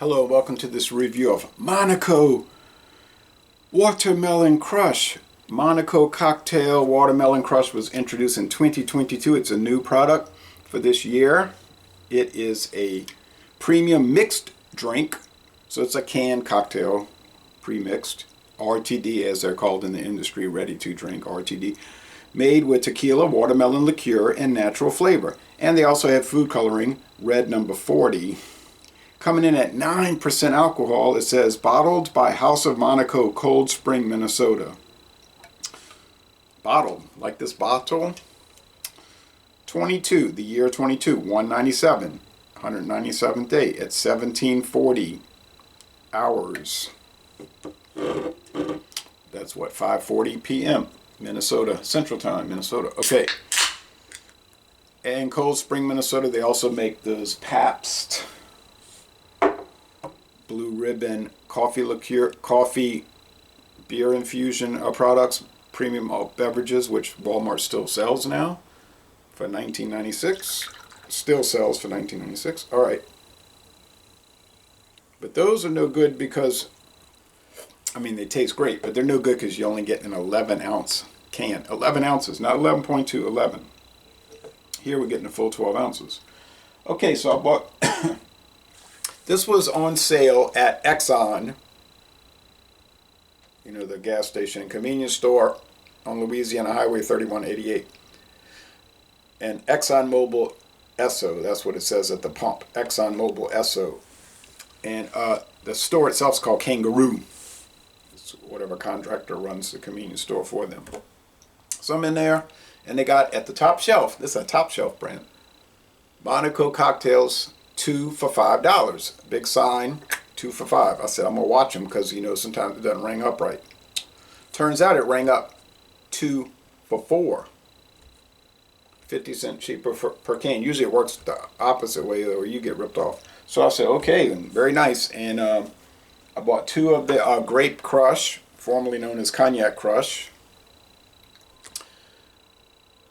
Hello, welcome to this review of Monaco Watermelon Crush. Monaco Cocktail Watermelon Crush was introduced in 2022. It's a new product for this year. It is a premium mixed drink. So it's a canned cocktail, pre-mixed, RTD as they're called in the industry, ready to drink RTD, made with tequila, watermelon liqueur, and natural flavor. And they also have food coloring, red number 40. Coming in at 9% alcohol, it says bottled by House of Monaco, Cold Spring, Minnesota. Bottled, like this bottle. 22, the year 22, 197, 197th day at 1740 hours. That's what, 5:40 p.m. Minnesota, Central Time, Minnesota. Okay. And Cold Spring, Minnesota, they also make those Pabst Blue Ribbon coffee liqueur, coffee beer infusion products, premium malt beverages, which Walmart still sells now for $19.96. Still sells for $19.96. All right. But those are no good because, I mean, they taste great, but they're no good because you only get an 11-ounce can. 11 ounces, not 11.2, 11. Here we're getting a full 12 ounces. Okay, so I bought... This was on sale at Exxon, you know, the gas station and convenience store on Louisiana Highway 3188. And ExxonMobil Esso, that's what it says at the pump, ExxonMobil Esso. And the store itself is called Kangaroo. It's whatever contractor runs the convenience store for them. So I'm in there, and they got at the top shelf, this is a top shelf brand, Monaco cocktails, 2 for $5. Big sign, 2 for $5. I said, I'm going to watch them because, you know, sometimes it doesn't ring up right. Turns out it rang up 2 for $4. 50 cents cheaper per can. Usually it works the opposite way, though, where you get ripped off. So I said, okay, very nice. And I bought 2 of the Grape Crush, formerly known as Cognac Crush.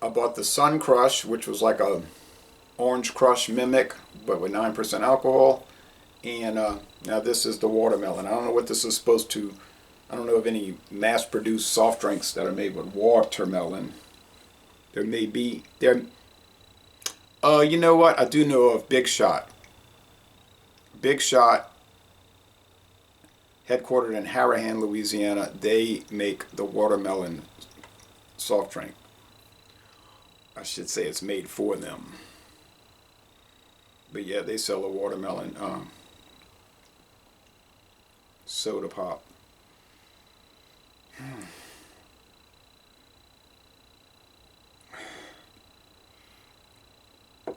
I bought the Sun Crush, which was like a Orange Crush mimic, but with 9% alcohol. And now this is the watermelon. I don't know what this is supposed to, I don't know of any mass-produced soft drinks that are made with watermelon. There may be, you know what? I do know of Big Shot. Big Shot, headquartered in Harahan, Louisiana. They make the watermelon soft drink. I should say it's made for them. But yeah, they sell a watermelon soda pop.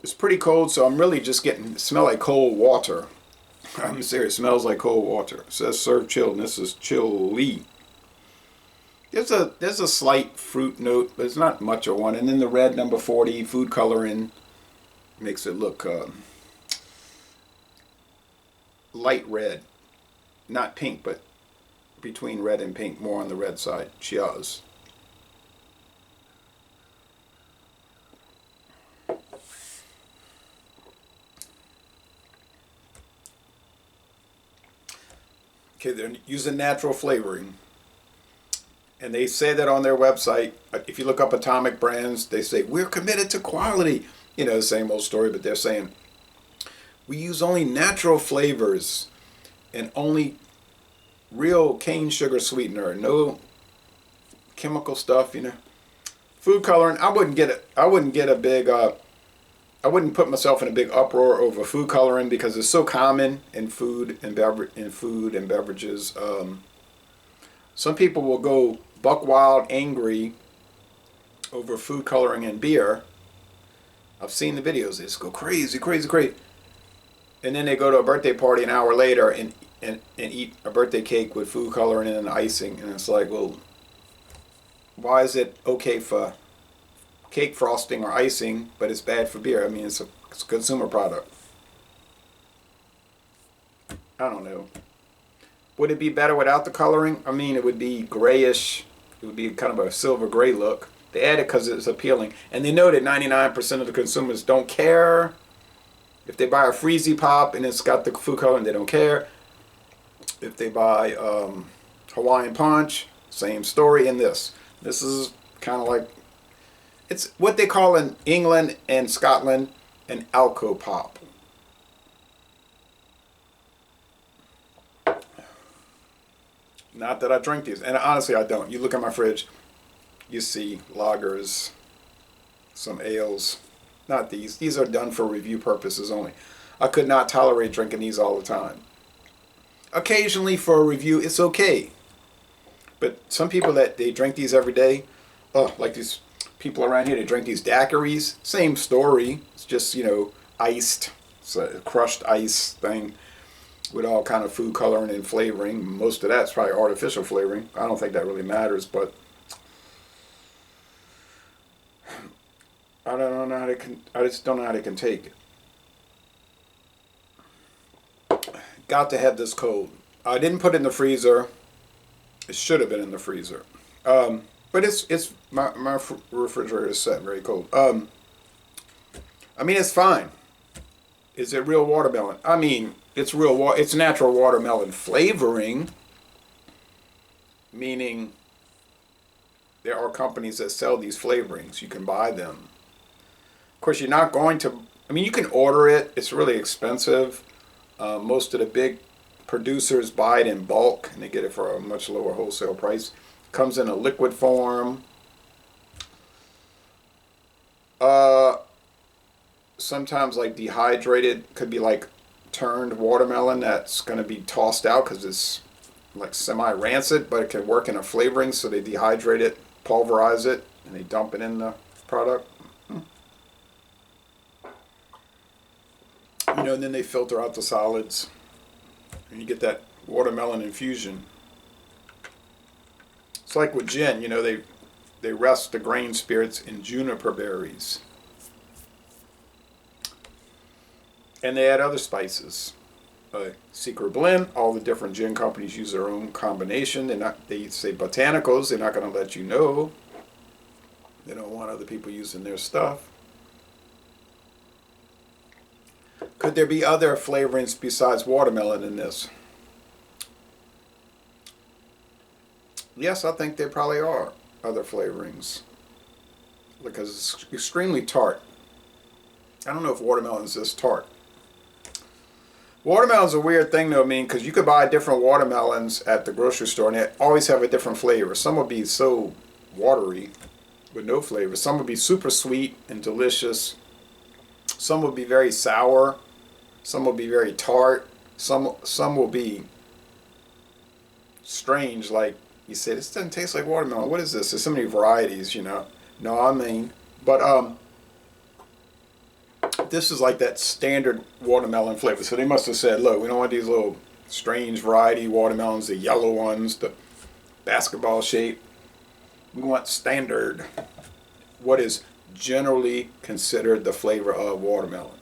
It's pretty cold, so I'm really just getting, smell like cold water. I'm serious, smells like cold water. It says serve chilled, and this is chilly. There's a slight fruit note, but it's not much of one. And then the red number 40, food coloring, makes it look light red, not pink, but between red and pink, more on the red side. Cheers. Okay, they're using natural flavoring, and they say that on their website. If you look up Atomic Brands, they say we're committed to quality. You know, the same old story, but they're saying we use only natural flavors and only real cane sugar sweetener, no chemical stuff, you know. Food coloring, I wouldn't put myself in a big uproar over food coloring because it's so common in food and beverages. Some people will go buck wild angry over food coloring in beer. I've seen the videos. They just go crazy, crazy, crazy. And then they go to a birthday party an hour later and eat a birthday cake with food coloring and icing. And it's like, well, why is it okay for cake frosting or icing, but it's bad for beer? I mean, it's a consumer product. I don't know. Would it be better without the coloring? I mean, it would be grayish. It would be kind of a silver gray look. They add it because it's appealing. And they know that 99% of the consumers don't care If they buy a Freezy Pop and it's got the food coloring, they don't care. If they buy Hawaiian Punch, same story in this. This is kind of like, it's what they call in England and Scotland an Alco Pop. Not that I drink these, and honestly I don't. You look at my fridge, you see lagers, some ales. Not these. These are done for review purposes only. I could not tolerate drinking these all the time. Occasionally for a review, it's okay. But some people that they drink these every day, like these people around here, they drink these daiquiris. Same story. It's just, iced. It's a crushed ice thing with all kind of food coloring and flavoring. Most of that's probably artificial flavoring. I don't think that really matters, but I don't know how they can. I just don't know how they can take it. Got to have this cold. I didn't put it in the freezer. It should have been in the freezer. But it's my refrigerator is set very cold. I mean, it's fine. Is it real watermelon? I mean, it's it's natural watermelon flavoring. Meaning, there are companies that sell these flavorings. You can buy them. Of course, you're not going to. I mean, you can order it. It's really expensive. Most of the big producers buy it in bulk, and they get it for a much lower wholesale price. Comes in a liquid form. Sometimes like dehydrated, could be like turned watermelon that's going to be tossed out because it's like semi-rancid, but it can work in a flavoring, so they dehydrate it, pulverize it, and they dump it in the product. And then they filter out the solids, and you get that watermelon infusion. It's like with gin, they rest the grain spirits in juniper berries. And they add other spices. Secret blend, all the different gin companies use their own combination. They say botanicals, they're not going to let you know. They don't want other people using their stuff. Could there be other flavorings besides watermelon in this? Yes, I think there probably are other flavorings. Because it's extremely tart. I don't know if watermelon is this tart. Watermelon's a weird thing though, because you could buy different watermelons at the grocery store and they always have a different flavor. Some will be so watery with no flavor. Some will be super sweet and delicious. Some will be very sour. Some will be very tart. Some will be strange, like you say, this doesn't taste like watermelon. What is this? There's so many varieties, No, but this is like that standard watermelon flavor. So they must have said, look, we don't want these little strange variety watermelons, the yellow ones, the basketball shape. We want standard, what is generally considered the flavor of watermelon.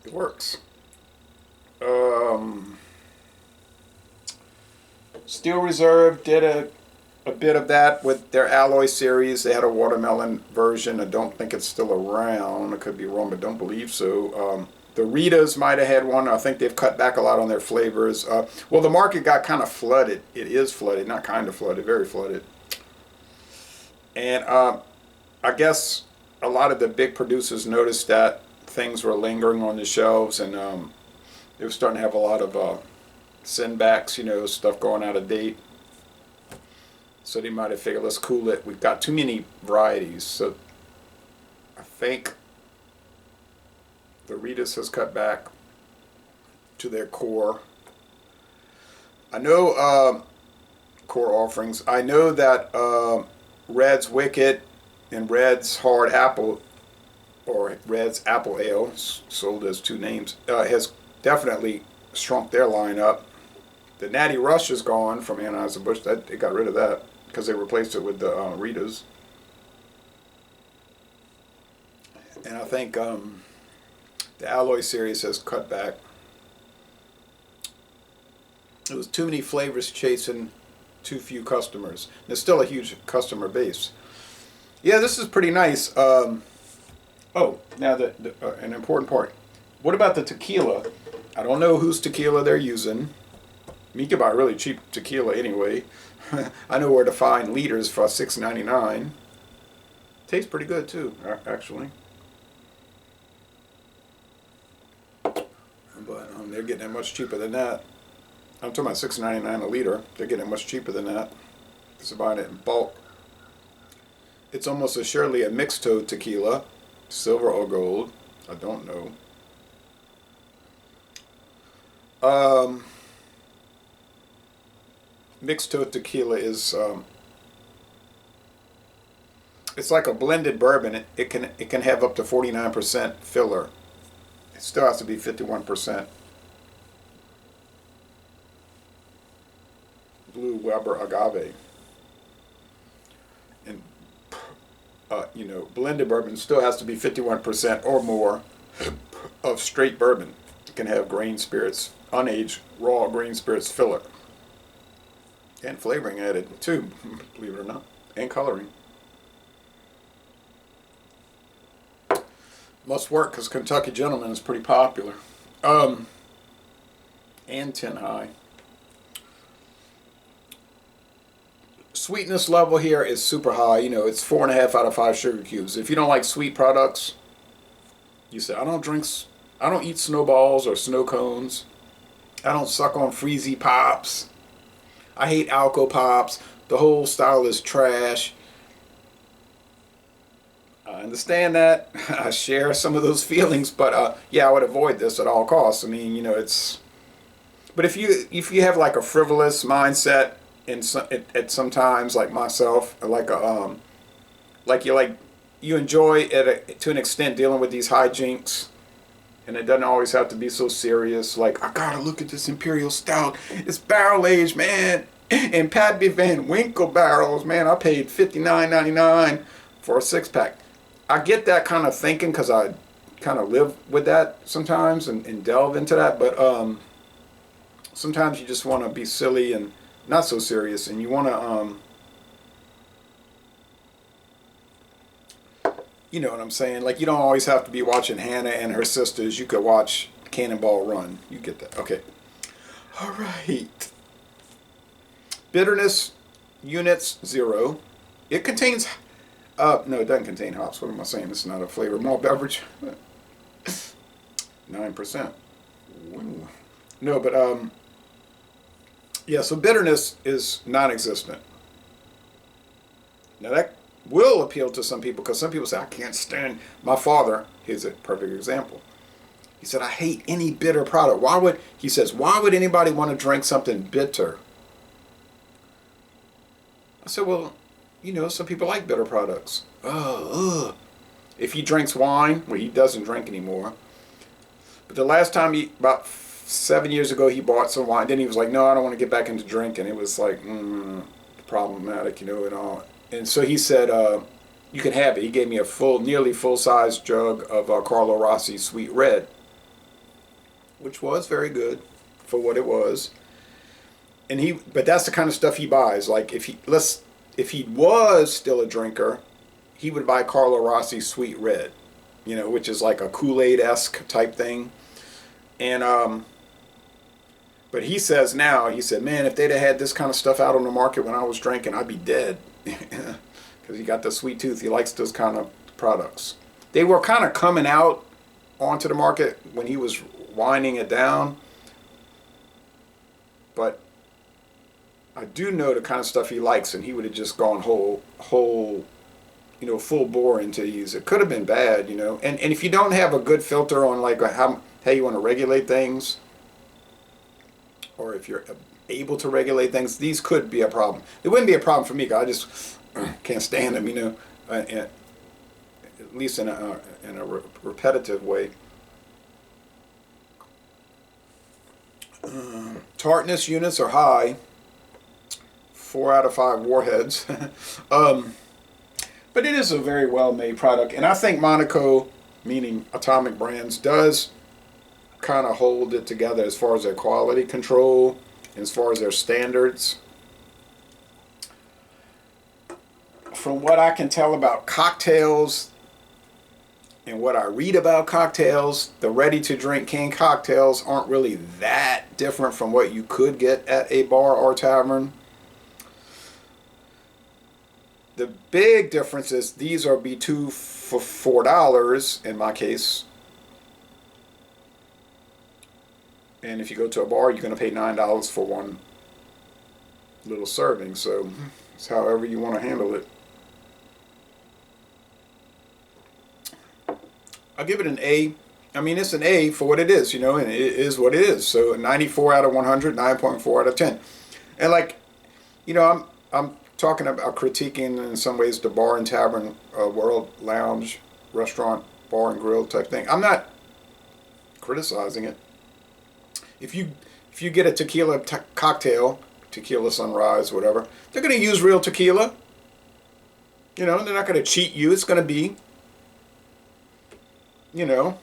It works. Steel Reserve did a bit of that with their Alloy series. They had a watermelon version. I don't think it's still around. I could be wrong, but don't believe so. The Ritas might have had one. I think they've cut back a lot on their flavors. Well, the market got kind of flooded. It is flooded, not kind of flooded, very flooded. And I guess a lot of the big producers noticed that things were lingering on the shelves, and they were starting to have a lot of send-backs, stuff going out of date. So they might have figured, let's cool it. We've got too many varieties. So I think the Ritas has cut back to their core. I know core offerings. I know that Red's Wicked and Red's Hard Apple, or Red's Apple Ale, sold as two names, has definitely shrunk their lineup. The Natty Rush is gone from Anheuser-Busch. They got rid of that because they replaced it with the Ritas. And I think the Alloy series has cut back. It was too many flavors chasing too few customers. There's still a huge customer base. Yeah, this is pretty nice. Oh, now an important part. What about the tequila? I don't know whose tequila they're using. You can buy really cheap tequila anyway. I know where to find liters for $6.99. Tastes pretty good too, actually. But they're getting it much cheaper than that. I'm talking about $6.99 a liter. They're getting it much cheaper than that. It's buying it in bulk. It's almost assuredly a mixed toad tequila, silver or gold. I don't know. Mixed toad tequila is it's like a blended bourbon. It can have up to 49% filler. It still has to be 51% blue Weber agave. And blended bourbon still has to be 51% or more of straight bourbon. It can have grain spirits, unaged raw grain spirits filler, and flavoring added too, believe it or not, and coloring. Must work because Kentucky Gentleman is pretty popular. And Tin High. Sweetness level here is super high. It's 4.5 out of 5 sugar cubes. If you don't like sweet products, you say, I don't eat snowballs or snow cones. I don't suck on Freezy Pops. I hate Alco Pops. The whole style is trash. I understand that. I share some of those feelings, but yeah, I would avoid this at all costs. I mean, it's. But if you have like a frivolous mindset, at sometimes like myself, like you enjoy to an extent dealing with these hijinks, and it doesn't always have to be so serious. Like, I gotta look at this Imperial Stout. It's barrel aged, man, and Pappy Van Winkle barrels, man. I paid $59.99 for a 6-pack. I get that kind of thinking because I kind of live with that sometimes and delve into that. But sometimes you just want to be silly and not so serious, and you want to, you know what I'm saying? Like, you don't always have to be watching Hannah and her sisters. You could watch Cannonball Run. You get that? Okay. All right. Bitterness units 0. It contains. No, it doesn't contain hops. What am I saying? It's not a flavor malt beverage. 9%. Ooh. No, but yeah. So bitterness is non-existent. Now that will appeal to some people because some people say, I can't stand. My father, here's a perfect example. He said, I hate any bitter product. Why would anybody want to drink something bitter? I said, well, some people like bitter products. If he drinks wine, well, he doesn't drink anymore. But the last time about 7 years ago, he bought some wine. Then he was like, no, I don't want to get back into drinking. It was like, problematic, and all. And so he said, you can have it. He gave me a nearly full-size jug of Carlo Rossi Sweet Red, which was very good for what it was. But that's the kind of stuff he buys. Like, if he was still a drinker, he would buy Carlo Rossi Sweet Red, which is like a Kool-Aid-esque type thing. And but he said, man, if they'd have had this kind of stuff out on the market when I was drinking, I'd be dead. Because he got the sweet tooth. He likes those kind of products. They were kind of coming out onto the market when he was winding it down. But I do know the kind of stuff he likes, and he would have just gone whole, full bore into these. It could have been bad, And if you don't have a good filter on like how you want to regulate things, or if you're able to regulate things, these could be a problem. It wouldn't be a problem for me, because I just can't stand them, at least in a repetitive way. Tartness units are high. 4 out of 5 warheads. But it is a very well-made product. And I think Monaco, meaning Atomic Brands, does kind of hold it together as far as their quality control, as far as their standards. From what I can tell about cocktails and what I read about cocktails, the ready-to-drink canned cocktails aren't really that different from what you could get at a bar or tavern. The big difference is these are B2 for $4 in my case. And if you go to a bar, you're going to pay $9 for one little serving. So it's however you want to handle it. I'll give it an A. I mean, it's an A for what it is, you know, and it is what it is. So 94 out of 100, 9.4 out of 10. And like, you know, I'm talking about critiquing in some ways the bar and tavern world, lounge, restaurant, bar and grill type thing. I'm not criticizing it. If you get a tequila cocktail, tequila sunrise, whatever, they're going to use real tequila. You know, they're not going to cheat you. It's going to be, you know,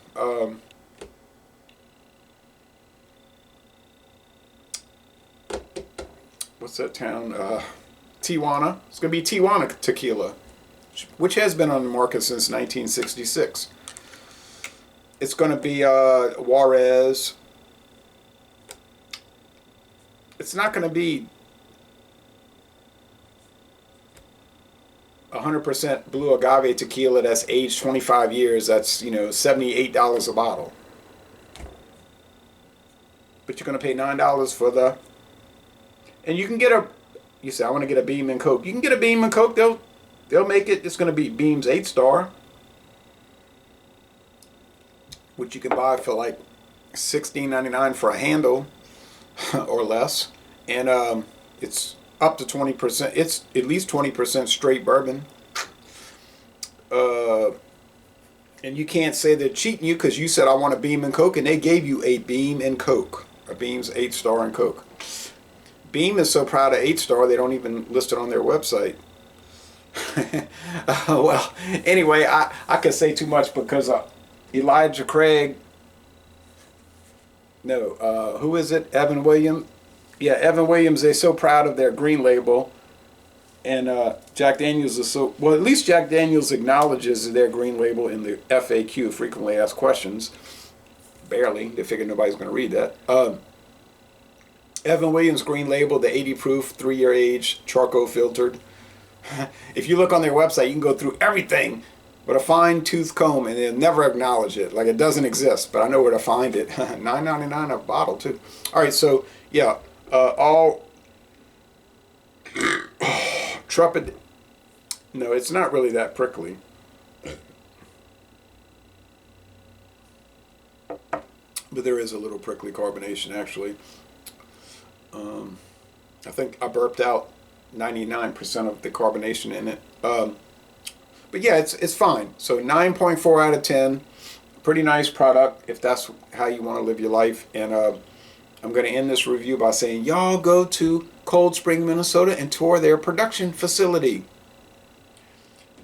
what's that town? Tijuana. It's going to be Tijuana tequila, which has been on the market since 1966. It's going to be Juarez. It's not going to be 100% blue agave tequila that's aged 25 years. That's, you know, $78 a bottle. But you're going to pay $9 for the... And you can get a... You say, I want to get a Beam and Coke. You can get a Beam and Coke. They'll make it. It's going to be Beam's 8-star. Which you can buy for like $16.99 for a handle or less. And it's up to 20%. It's at least 20% straight bourbon. And you can't say they're cheating you because you said I want a Beam and Coke, and they gave you a Beam and Coke, a Beam's 8-star and Coke. Beam is so proud of 8-star they don't even list it on their website. Well, anyway, I could say too much because Elijah Craig. No, who is it? Evan Williams. Yeah, Evan Williams, they're so proud of their green label. And Jack Daniels is so... Well, at least Jack Daniels acknowledges their green label in the FAQ, frequently asked questions. Barely. They figured nobody's going to read that. Evan Williams green label, the 80 proof, 3-year age, charcoal filtered. If you look on their website, you can go through everything with a fine tooth comb, and they'll never acknowledge it. Like it doesn't exist, but I know where to find it. $9.99 a bottle, too. All right, so, yeah. All Trupid. No, it's not really that prickly. But there is a little prickly carbonation, actually. I think I burped out 99% of the carbonation in it. But yeah, it's fine. So 9.4 out of 10. Pretty nice product if that's how you want to live your life. And I'm going to end this review by saying, y'all go to Cold Spring, Minnesota and tour their production facility.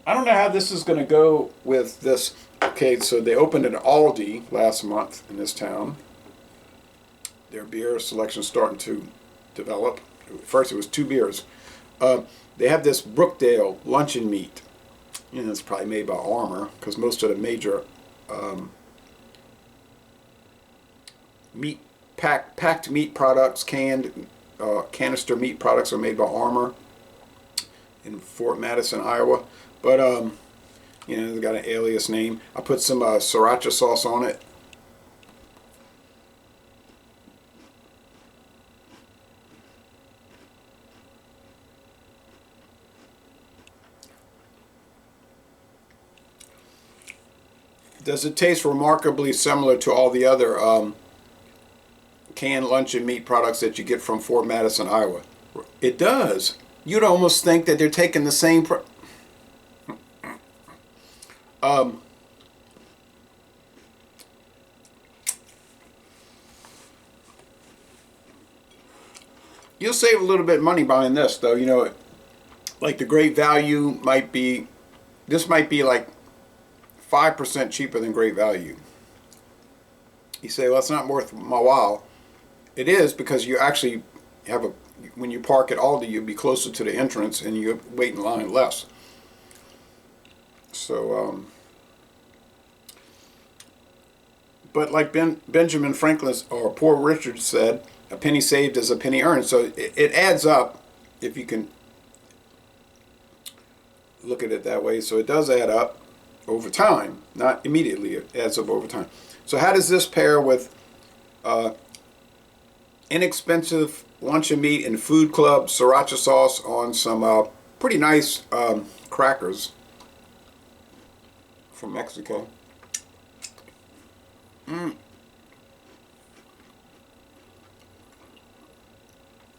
I don't know how this is going to go with this. Okay, so they opened an Aldi last month in this town. Their beer selection is starting to develop. First it was 2 beers. They have this Brookdale luncheon meat. You know, it's probably made by Armour because most of the major meat packed meat products, canister meat products are made by Armour in Fort Madison, Iowa. But you know, they've got an alias name. I put some sriracha sauce on it. Does it taste remarkably similar to all the other canned luncheon meat products that you get from Fort Madison, Iowa? It does. You'd almost think that they're taking the same you'll save a little bit of money buying this, though. You know, like the Great Value might be, this might be like 5% cheaper than Great Value. You say, well, it's not worth my while. It is, because you actually have a, when you park at Aldi, you'll be closer to the entrance and you wait in line less. So, But like Benjamin Franklin or Poor Richard said, a penny saved is a penny earned. So it adds up if you can look at it that way. So it does add up over time, not immediately. It adds up over time. So how does this pair with inexpensive luncheon meat and food club sriracha sauce on some pretty nice crackers from Mexico?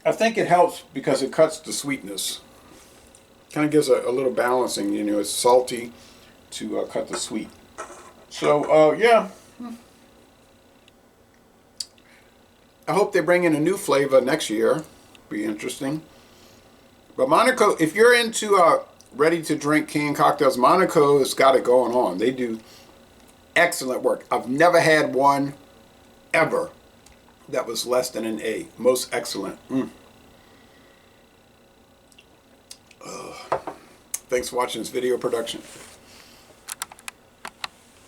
I think it helps because it cuts the sweetness. Kind of gives a little balancing, you know, it's salty to cut the sweet. So, yeah. I hope they bring in a new flavor next year. Be interesting. But Monaco, if you're into ready to drink canned cocktails, Monaco has got it going on. They do excellent work. I've never had one ever that was less than an A. Most excellent. Thanks for watching this video production.